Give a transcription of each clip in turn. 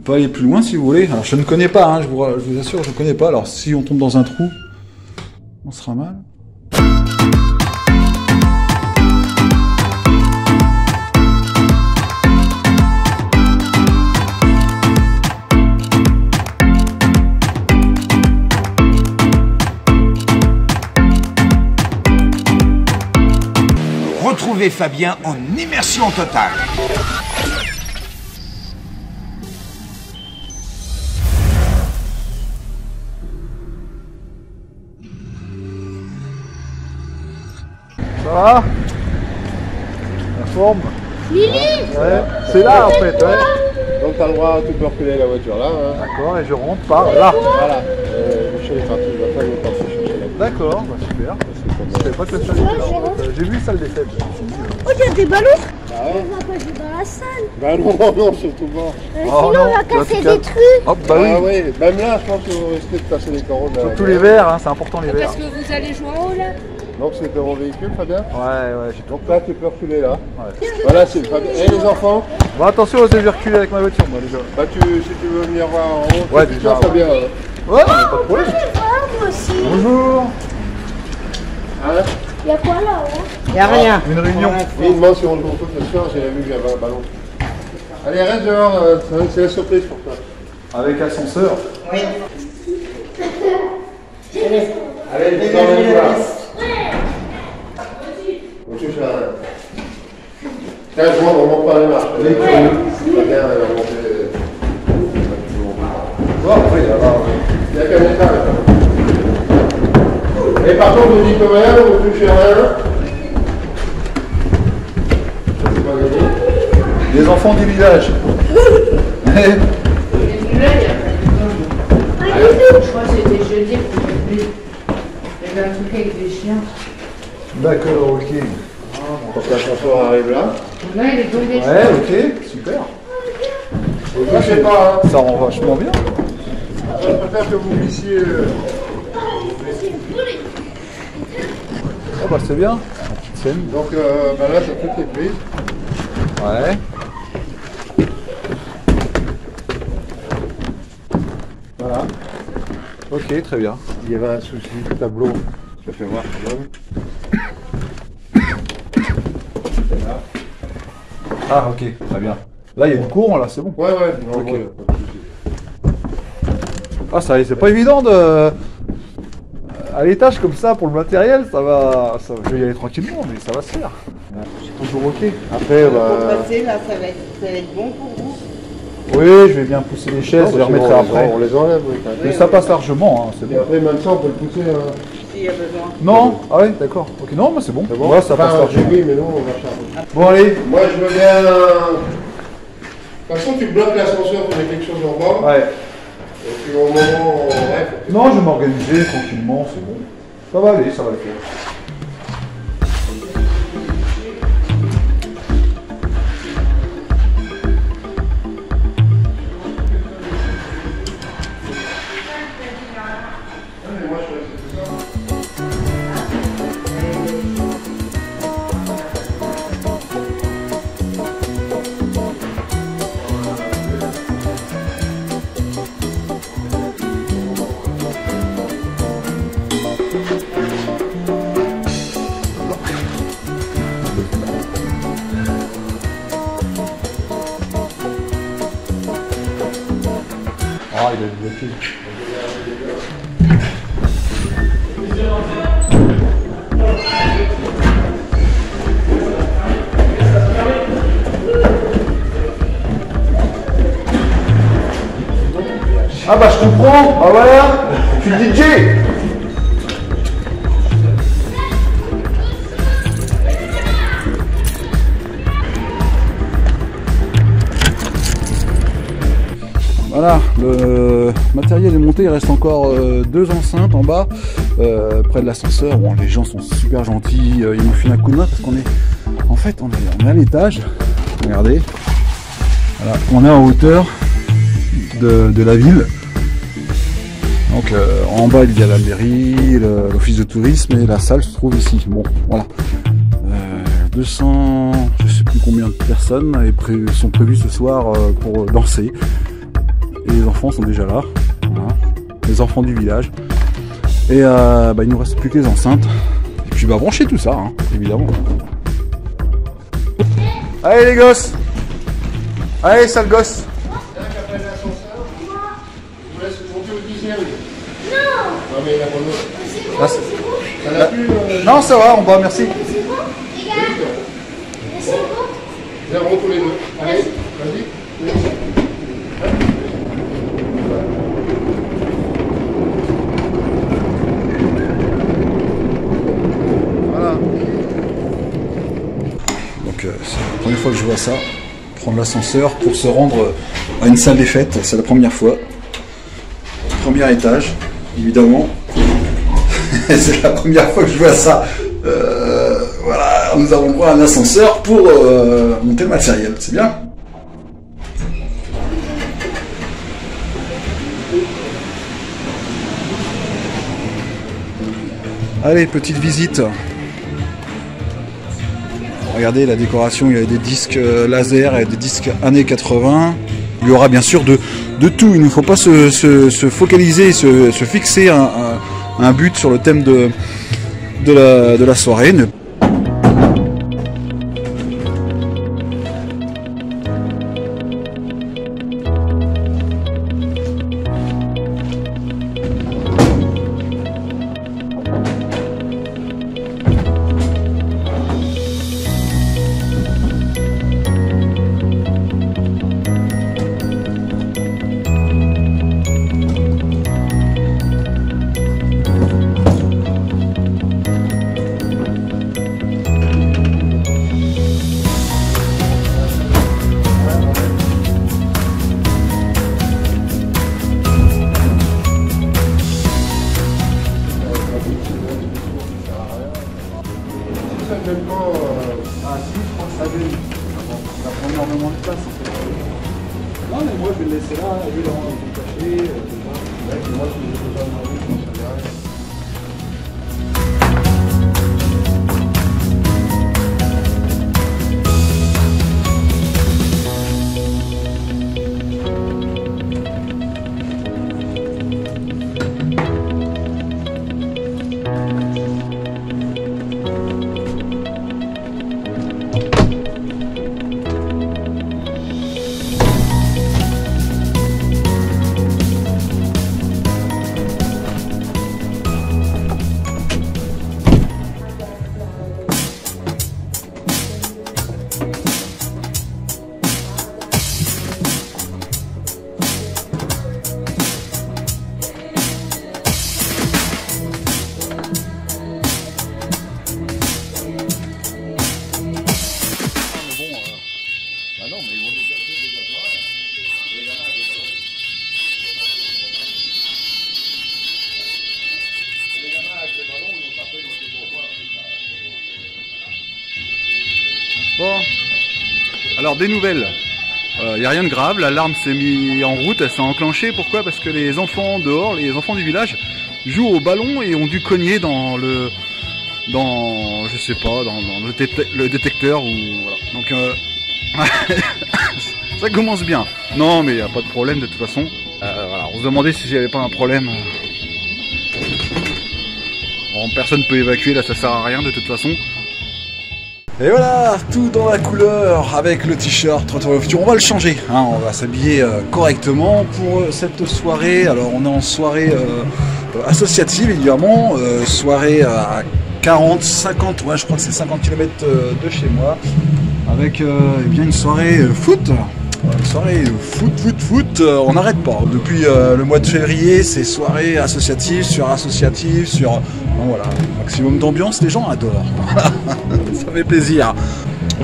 peut aller plus loin si vous voulez. Alors je ne connais pas, hein, je vous assure, je ne connais pas. Alors si on tombe dans un trou, on sera mal. Retrouvez Fabien en immersion totale. Ça va? La forme? Lily! Ouais, c'est là en fait, ouais. Donc t'as le droit, tu peux reculer la voiture là. Hein. D'accord, et je rentre par là. Voilà. Michel est parti, il va pas le passer chercher la. D'accord, bah super. Je savais pas que ça était là. J'ai vu salle des fêtes. Oh, il y a des ballons! Ah ouais? On va pas jouer dans la salle. Bah non, surtout pas. Sinon, non, on va tu vas casser tout des trucs. Hop, bah oui. Ah ouais, même là, je pense que vous risquez de casser les carreaux de la. Surtout les verres, hein, c'est important les verres. Parce que vous allez jouer en haut là. Donc c'est ton véhicule, Fabien? Ouais, j'ai tout. Donc là, tu peux reculer là. Ouais. Voilà, c'est Fabien. Et les enfants? Bon, attention, je vais reculer avec ma voiture, moi déjà. Bah si tu veux venir voir en haut, Ouais, tu déjà, Fabien. Ouais, pas de problème. Moi aussi. Bonjour. Hein? Il y a quoi là? Y a rien. Une réunion. Il demande si on joue au foot ce soir, j'ai vu qu'il y avait un ballon. Allez, reste dehors, c'est la surprise pour toi. Avec ascenseur. Oui. Allez, tu t'en vas voir. On touche à rien. 15 secondes, on monte pas les marches. Allez, Fabien, elle va monter. Bon, après, il y a là. Il y a qu'un étage. Et par contre, vous dites rien, vous touchez rien. C'est pas gagné. Les enfants du village. Je crois que c'était jeudi. Il y avait un truc avec des chiens. D'accord, ok. Donc l'ascenseur arrive là. Là, il est tombé. Ouais, ok, super. Vous touchez pas, hein. Ça rend vachement bien. Je préfère que vous glissiez. Oh bah c'est bien, la petite scène. Donc bah là, ça tout est pris. Ouais. Voilà. Ok, très bien. Il y avait un souci de tableau. Je te fais voir quand même. Ah ok, très bien. Là il y a du courant là, c'est bon. Ouais, non, Ok. ouais, pas de souci. Ah ça c'est pas évident de... À l'étage comme ça pour le matériel, ça va... Je vais y aller tranquillement, mais ça va se faire. C'est toujours ok. Après, Pour bah... passer, là, ça va être bon pour vous. Oui, je vais bien pousser les chaises, je les remettrai après. On les enlève, oui. Mais ça passe largement, hein, c'est Et bon. après, même ça, on peut le pousser. Hein. S'il y a besoin. Non? Ah ouais, d'accord. Ok, non, mais c'est bon. C'est bon? Ouais, ça passe Enfin, largement. oui, mais non, on va charger. Bon, allez. Moi, je veux bien. De toute façon, tu bloques l'ascenseur, tu mets quelque chose en bas. Ouais. Et puis au moment. Ouais, Non, je vais m'organiser tranquillement, c'est bon. Ça va aller, ça va le faire. Ah, il a bloqué. Ah bah je comprends, ah voilà, je suis DJ. Voilà, le matériel est monté, il reste encore 2 enceintes en bas, près de l'ascenseur. Bon, les gens sont super gentils, ils m'ont filé un coup de main parce qu'on est, en fait, on est à l'étage. Regardez, voilà, on est en hauteur de la ville. Donc en bas il y a la mairie, l'office de tourisme et la salle se trouve ici. Bon, voilà. 200, je sais plus combien de personnes sont prévues ce soir pour danser. et les enfants sont déjà là. Voilà. Les enfants du village. Et bah, il nous reste plus que les enceintes. Et puis bah brancher tout ça, hein, évidemment. Allez les gosses. Allez sale gosse. Après l'ascenseur, je vous laisse monter au 10e. Non, mais il n'a pas d'autre. Là, Ça n'a plus. non ça va en bas, merci. C'est bon, les gars. C'est bon. Zéro tous les deux. Allez, vas-y. Voilà. Donc c'est la première fois que je vois ça. Prendre l'ascenseur pour se rendre à une salle des fêtes, c'est la première fois. Premier étage, évidemment. C'est la première fois que je vois ça. Voilà, nous avons droit à un ascenseur pour monter le matériel, c'est bien. Allez, petite visite. Regardez la décoration, il y a des disques laser et des disques années 80. Il y aura bien sûr de tout. Il ne faut pas se focaliser, se fixer un but sur le thème de la soirée. Simplement, Ah si, je crois que ça vient. Ça prend énormément de place en fait. Non mais moi je vais le laisser là, évidemment, il est caché. moi, je vais déjà demander, je pense que ça vient. Bon, alors des nouvelles. Il n'y a rien de grave, l'alarme s'est mise en route, elle s'est enclenchée. Pourquoi? Parce que les enfants dehors, les enfants du village, jouent au ballon et ont dû cogner dans le détecteur ou voilà. Donc ça commence bien. Non mais il n'y a pas de problème de toute façon. Voilà, on se demandait s'il n'y avait pas un problème. Bon, personne ne peut évacuer, là ça sert à rien de toute façon. Et voilà, tout dans la couleur avec le t-shirt Retour vers le futur. On va le changer, hein, on va s'habiller correctement pour cette soirée. Alors on est en soirée associative évidemment, soirée à 40, 50, ouais je crois que c'est 50 km de chez moi. Avec eh bien une soirée foot. Une soirée foot, on n'arrête pas. Depuis le mois de février, c'est soirée associative sur associative, sur... Bon, voilà, maximum d'ambiance, les gens adorent. Ça fait plaisir.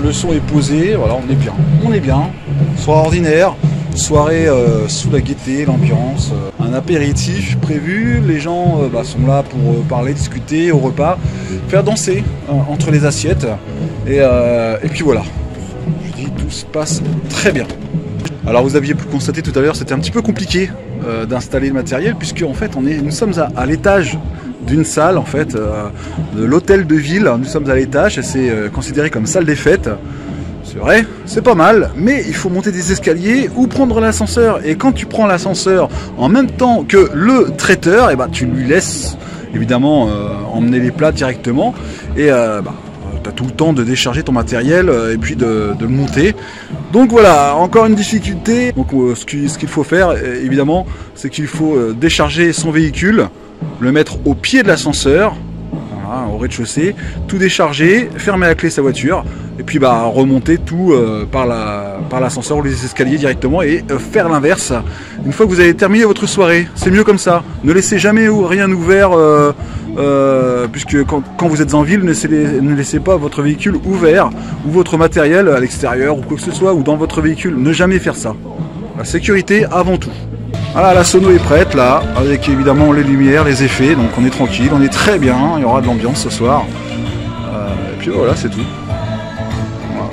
Le son est posé, voilà, on est bien. Soirée ordinaire, soirée sous la gaieté, l'ambiance. Un apéritif prévu, les gens sont là pour parler, discuter au repas, faire danser entre les assiettes. Et puis voilà. Je dis, tout se passe très bien. Alors vous aviez pu constater tout à l'heure, c'était un petit peu compliqué d'installer le matériel puisque en fait nous sommes à l'étage d'une salle en fait de l'hôtel de ville. Nous sommes à l'étage et c'est considéré comme salle des fêtes. C'est vrai, c'est pas mal, mais il faut monter des escaliers ou prendre l'ascenseur. Et quand tu prends l'ascenseur en même temps que le traiteur, et bah, tu lui laisses évidemment emmener les plats directement. Et tu as tout le temps de décharger ton matériel et puis de le monter. Donc voilà, encore une difficulté. Donc ce qu'il faut faire, évidemment, c'est qu'il faut décharger son véhicule, le mettre au pied de l'ascenseur, voilà, au rez-de-chaussée, tout décharger, fermer à clé sa voiture, et puis remonter tout par l'ascenseur ou les escaliers directement et faire l'inverse. Une fois que vous avez terminé votre soirée, c'est mieux comme ça. Ne laissez jamais rien ouvert, puisque quand vous êtes en ville, ne laissez pas votre véhicule ouvert ou votre matériel à l'extérieur ou quoi que ce soit, ou dans votre véhicule. Ne jamais faire ça. La sécurité avant tout. Voilà, la sono est prête là, avec évidemment les lumières, les effets, donc on est tranquille, on est très bien, il y aura de l'ambiance ce soir. Et puis voilà, c'est tout. Voilà.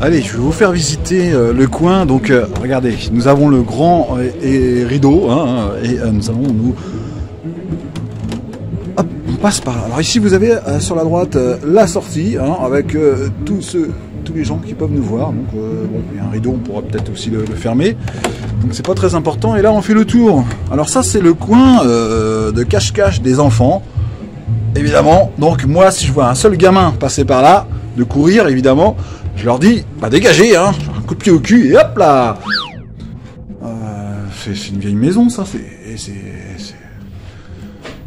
Allez, je vais vous faire visiter le coin. Donc regardez, nous avons le grand rideau, hein, et nous allons Hop, on passe par là. Alors ici vous avez sur la droite la sortie, hein, avec tous les gens qui peuvent nous voir. Donc bon, il y a un rideau, on pourra peut-être aussi le fermer. Donc c'est pas très important. Et là on fait le tour. Alors ça c'est le coin de cache-cache des enfants. Évidemment. Donc moi si je vois un seul gamin passer par là, de courir évidemment, je leur dis dégagez, hein, un coup de pied au cul et hop là. C'est une vieille maison ça.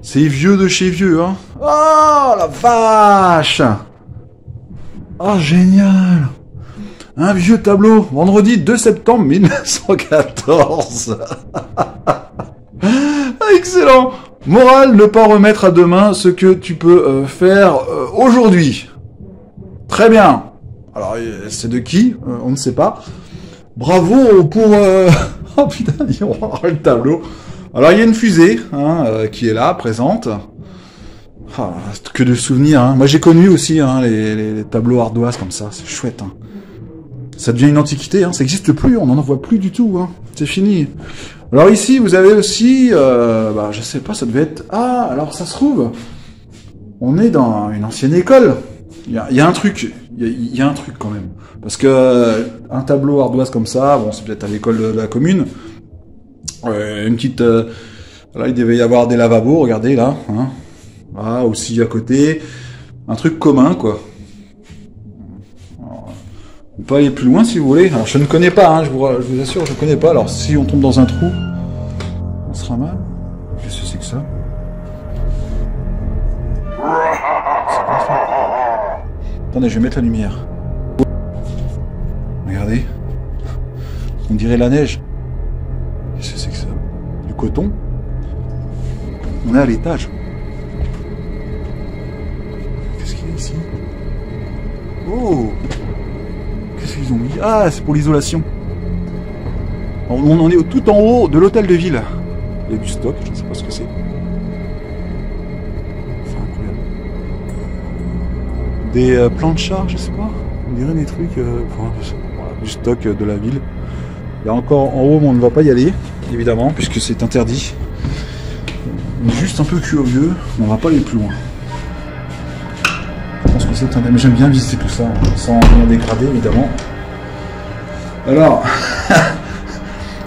C'est vieux de chez vieux, hein. Oh la vache. Oh génial. Un vieux tableau, vendredi 2 septembre 1914. Excellent. Morale, ne pas remettre à demain ce que tu peux faire aujourd'hui. Très bien. Alors, c'est de qui? On ne sait pas. Bravo pour... Oh putain, le tableau. Alors, il y a une fusée hein, qui est là, présente. Ah, que de souvenirs. Hein. Moi, j'ai connu aussi hein, les tableaux ardoises comme ça. C'est chouette. Hein. Ça devient une antiquité. Hein. Ça n'existe plus. On n'en voit plus du tout. Hein. C'est fini. Alors ici, vous avez aussi... je sais pas, ça devait être... Ah, alors ça se trouve... On est dans une ancienne école. Il y a un truc. Il y a un truc quand même. Parce que un tableau ardoise comme ça, bon, c'est peut-être à l'école de la commune. Une petite... là, il devait y avoir des lavabos, regardez là. Hein. Là, aussi à côté. Un truc commun, quoi. Alors, on peut aller plus loin si vous voulez. Alors, je ne connais pas, hein, je vous assure, je ne connais pas. Alors, si on tombe dans un trou, on sera mal. Qu'est-ce que c'est que ça? Attendez, je vais mettre la lumière. Regardez. On dirait la neige. Qu'est-ce que c'est que ça? Du coton. On est à l'étage. Qu'est-ce qu'il y a ici? Oh! Qu'est-ce qu'ils ont mis? Ah, c'est pour l'isolation. On est tout en haut de l'hôtel de ville. Il y a du stock, je ne sais pas ce que c'est. C'est incroyable. Des plans de char, je sais pas. On dirait des trucs... du stock de la ville. Il y a encore en haut, mais on ne va pas y aller, évidemment, puisque c'est interdit. On est juste un peu curieux, mais on va pas aller plus loin. Je pense que c'est interdit, mais j'aime bien visiter tout ça, sans rien dégrader, évidemment. Alors,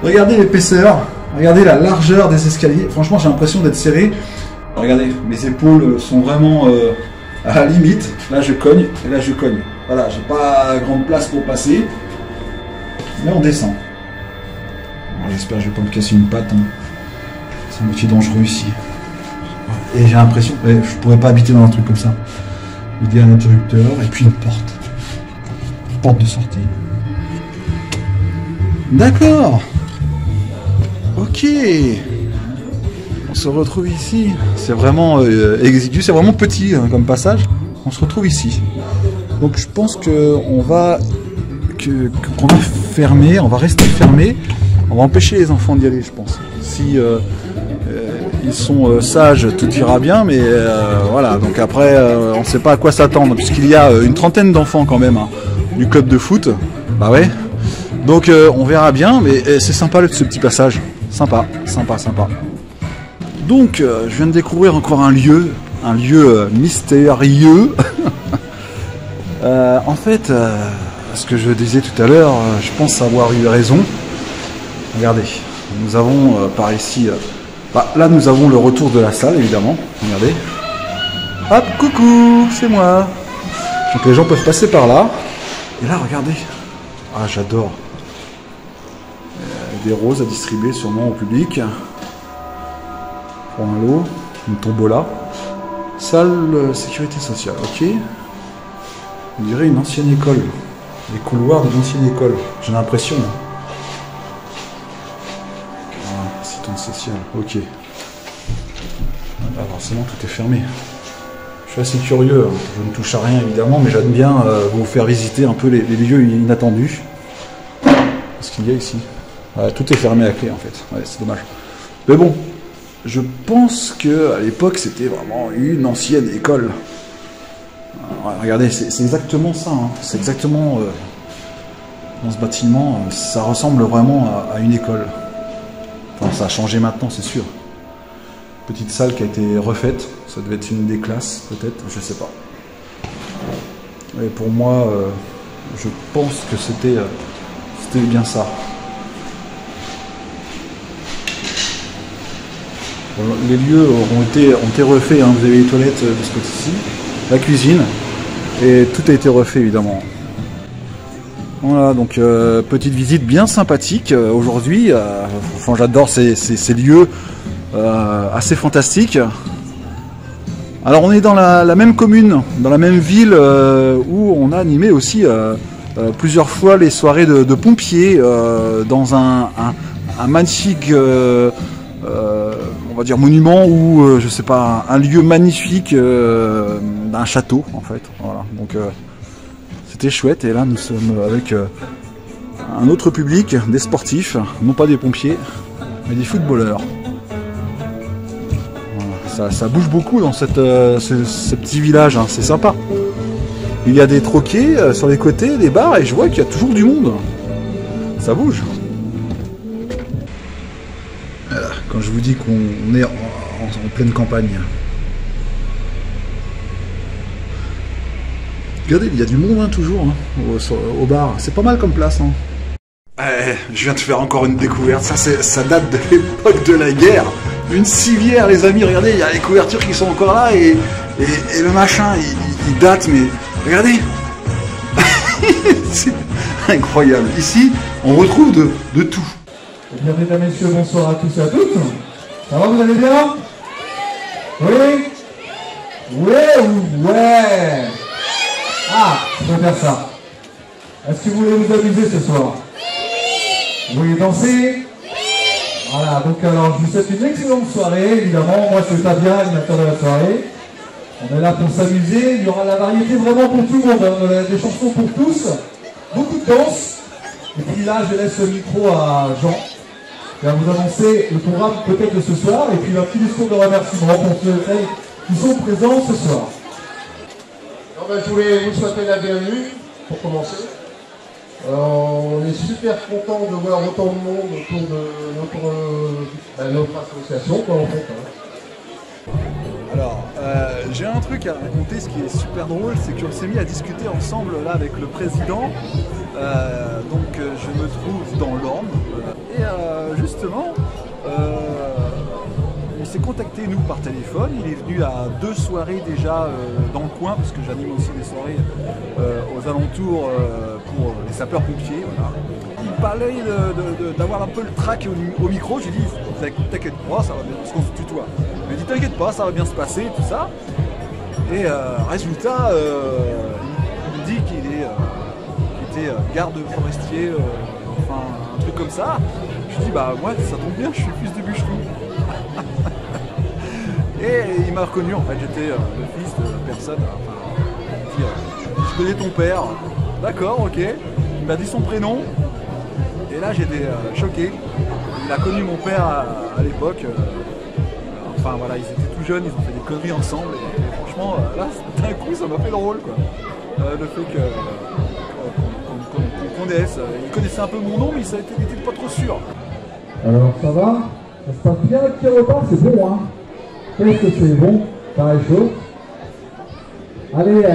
regardez l'épaisseur, regardez la largeur des escaliers. Franchement, j'ai l'impression d'être serré. Regardez, mes épaules sont vraiment à la limite. Là, je cogne, et là, je cogne. Voilà, j'ai pas grande place pour passer. Mais on descend. J'espère que je vais pas me casser une patte. Hein. C'est un métier dangereux ici. Et j'ai l'impression que je pourrais pas habiter dans un truc comme ça. Il y a un interrupteur et puis une porte. Porte de sortie. D'accord. Ok. On se retrouve ici. C'est vraiment exigu, c'est vraiment petit hein, comme passage. On se retrouve ici. Donc je pense qu'on va fermer, on va rester fermé. On va empêcher les enfants d'y aller, je pense. Si ils sont sages, tout ira bien, mais voilà. Donc après, on ne sait pas à quoi s'attendre, puisqu'il y a une trentaine d'enfants quand même hein, du club de foot. Bah ouais. Donc on verra bien, mais c'est sympa ce petit passage. Sympa, sympa, sympa. Donc je viens de découvrir encore un lieu mystérieux. En fait, ce que je disais tout à l'heure, je pense avoir eu raison. Regardez, nous avons par ici... là, nous avons le retour de la salle, évidemment. Regardez. Hop, coucou, c'est moi. Donc les gens peuvent passer par là. Et là, regardez. Ah, j'adore. Des roses à distribuer sûrement au public. Pour un lot, une tombola. Salle sécurité sociale, ok. On dirait une ancienne école. Les couloirs d'une ancienne école. J'ai l'impression. Ah, assistante sociale, ok. Ah, forcément, tout est fermé. Je suis assez curieux. Je ne touche à rien, évidemment, mais j'aime bien vous faire visiter un peu les lieux inattendus. Qu'est-ce qu'il y a ici? Tout est fermé à clé, en fait. Ouais, c'est dommage. Mais bon, je pense qu'à l'époque, c'était vraiment une ancienne école. Regardez, c'est exactement ça. Hein. C'est exactement... dans ce bâtiment, ça ressemble vraiment à une école. Enfin, ça a changé maintenant, c'est sûr. Petite salle qui a été refaite. Ça devait être une des classes, peut-être, je sais pas. Et pour moi, je pense que c'était bien ça. Bon, les lieux ont été refaits. Hein. Vous avez les toilettes de ce côté-ci, la cuisine, et tout a été refait, évidemment. Voilà, donc petite visite bien sympathique aujourd'hui. Enfin, j'adore ces lieux assez fantastiques. Alors on est dans la même commune, dans la même ville où on a animé aussi plusieurs fois les soirées de pompiers dans un magnifique, on va dire monument ou je sais pas, un lieu magnifique d'un château en fait. Voilà, donc c'était chouette et là nous sommes avec un autre public, des sportifs, non pas des pompiers, mais des footballeurs. Ça bouge beaucoup dans ce petit village, hein, c'est sympa. Il y a des troquets sur les côtés, des bars, et je vois qu'il y a toujours du monde. Ça bouge. Voilà, quand je vous dis qu'on est en pleine campagne. Regardez, il y a du monde hein, toujours hein, au bar. C'est pas mal comme place. Hein. Je viens de faire encore une découverte. Ça date de l'époque de la guerre. Une civière, les amis. Regardez, il y a les couvertures qui sont encore là et le machin, il date. Mais regardez, c'est incroyable. Ici, on retrouve de tout. Eh bien, mesdames, messieurs, bonsoir à tous et à toutes. Ça va, vous allez bien? Oui? Ouais. Ah, je peux faire ça. Est-ce que vous voulez vous amuser ce soir? Vous voulez danser? Voilà, donc alors je vous souhaite une excellente soirée, évidemment. Moi je suis Fabien, animateur de la soirée. On est là pour s'amuser, il y aura la variété vraiment pour tout le monde, hein. Des chansons pour tous, beaucoup de danse. Et puis là je laisse le micro à Jean, qui va vous annoncer le programme peut-être de ce soir, et puis un petit discours de remerciement pour ceux et celles qui sont présents ce soir. Je voulais vous souhaiter la bienvenue, pour commencer. On est super content de voir autant de monde autour de notre association, quoi, en fait. Hein. Alors, j'ai un truc à raconter, ce qui est super drôle, c'est qu'on s'est mis à discuter ensemble là avec le président. Donc je me trouve dans l'Orne. Et justement, il s'est contacté nous par téléphone. Il est venu à 2 soirées déjà dans le coin, parce que j'anime aussi des soirées aux alentours pour les sapeurs-pompiers. Voilà. Il parlait d'avoir un peu le trac au micro. J'ai dit t'inquiète pas, ça va bien, parce qu'on se tutoie. Il m'a dit t'inquiète pas, ça va bien se passer, tout ça. Et résultat, il me dit qu'il était garde forestier, enfin un truc comme ça. Je dis bah moi ça tombe bien, je suis fils de bûcheron. Et il m'a reconnu, en fait, j'étais le fils de la personne. Enfin, il dit, je connais ton père. D'accord, ok. Il m'a dit son prénom. Et là, j'étais choqué. Il a connu mon père à l'époque. Enfin, voilà, ils étaient tout jeunes, ils ont fait des conneries ensemble. Et franchement, là, d'un coup, ça m'a fait drôle, quoi. Le fait qu'on connaisse. Il connaissait un peu mon nom, mais il n'était pas trop sûr. Alors, ça va? Ça se passe bien, le petit repas, c'est bon, hein? Qu'est-ce que c'est bon? Ça réchauffe. Allez,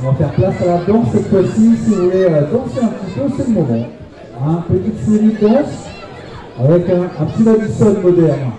on va faire place à la danse cette fois-ci. Si vous voulez danser un petit peu, c'est le moment. Hein, petite série de danse avec un petit Madison moderne.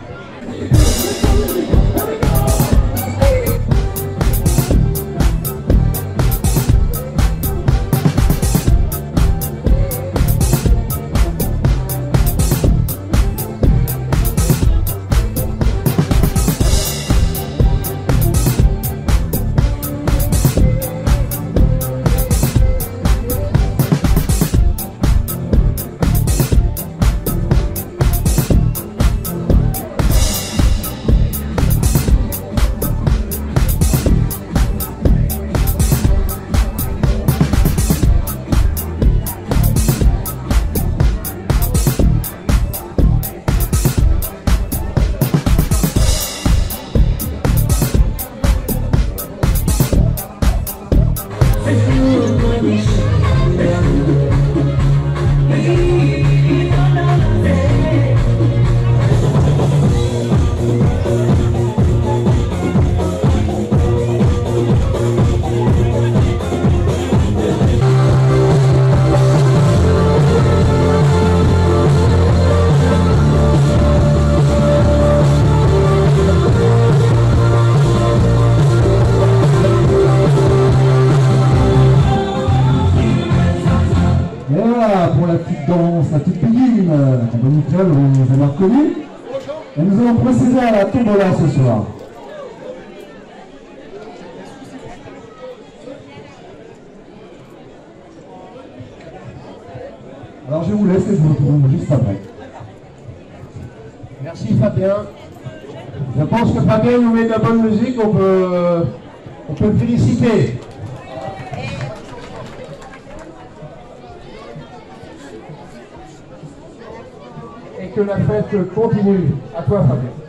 Pour la petite danse, la petite piguine, la compagnie club, vous avez reconnu. Et nous allons procéder à la tombola ce soir. Alors je vous laisse et je vous retrouve juste après. Merci Fabien. Je pense que Fabien nous met de la bonne musique, on peut le féliciter. Et que la fête continue. À toi Fabien.